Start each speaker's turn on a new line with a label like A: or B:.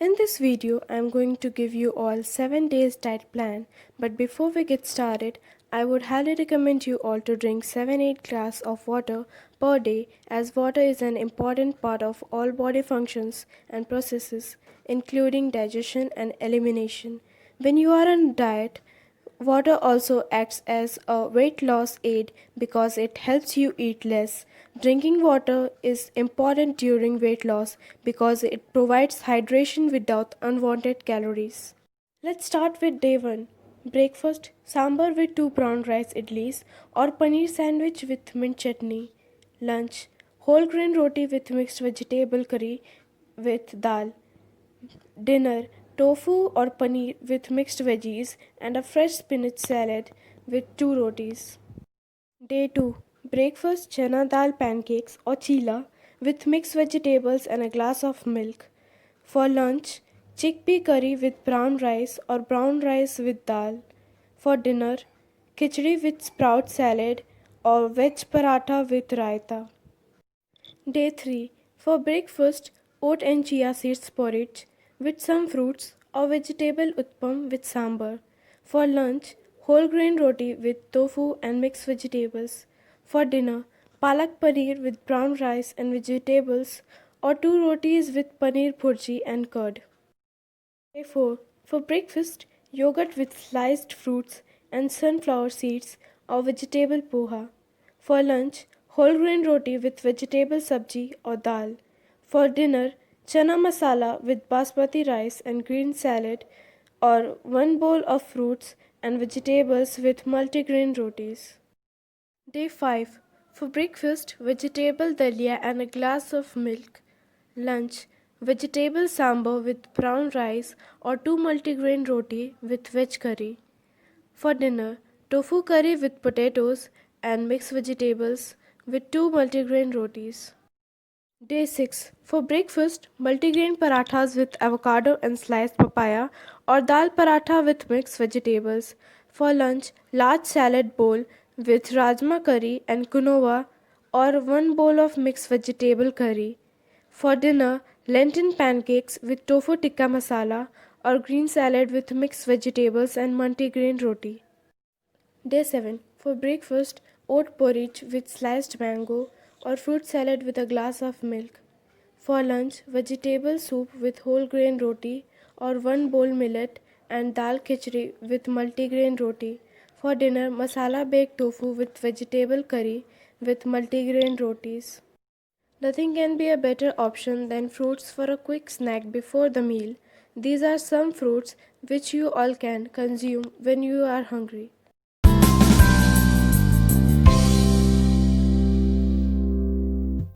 A: In this video, I am going to give you all 7 days diet plan, but before we get started, I would highly recommend you all to drink 7-8 glass of water per day, as water is an important part of all body functions and processes, including digestion and elimination. When you are on diet, water also acts as a weight loss aid because it helps you eat less. Drinking water is important during weight loss because it provides hydration without unwanted calories. Let's start with day 1. Breakfast: sambar with 2 brown rice idlis or paneer sandwich with mint chutney. Lunch: whole grain roti with mixed vegetable curry with dal. Dinner: tofu or paneer with mixed veggies and a fresh spinach salad with 2 rotis. Day 2. Breakfast: chana dal pancakes or chila with mixed vegetables and a glass of milk. For lunch: chickpea curry with brown rice or brown rice with dal. For dinner: khichdi with sprout salad or veg paratha with raita. Day 3. For breakfast: oat and chia seeds porridge with some fruits or vegetable utpam with sambar. For lunch: whole grain roti with tofu and mixed vegetables. For dinner: palak paneer with brown rice and vegetables or 2 rotis with paneer bhurji and curd. Day 4. For breakfast: yogurt with sliced fruits and sunflower seeds or vegetable poha. For lunch: whole grain roti with vegetable sabji or dal. For dinner: chana masala with basmati rice and green salad or one bowl of fruits and vegetables with multigrain rotis. Day 5. For breakfast: vegetable dalia and a glass of milk. Lunch: vegetable sambar with brown rice or 2 multigrain roti with veg curry. For dinner: tofu curry with potatoes and mixed vegetables with 2 multigrain rotis. Day 6. For breakfast: multigrain parathas with avocado and sliced papaya or dal paratha with mixed vegetables. For lunch: large salad bowl with rajma curry and quinoa or one bowl of mixed vegetable curry. For dinner: lentil pancakes with tofu tikka masala or green salad with mixed vegetables and multigrain roti. Day 7. For breakfast: oat porridge with sliced mango or fruit salad with a glass of milk. For lunch: vegetable soup with whole grain roti or one bowl millet and dal khichdi with multigrain roti. For dinner: masala baked tofu with vegetable curry with multigrain rotis. Nothing can be a better option than fruits for a quick snack before the meal. These are some fruits which you all can consume when you are hungry.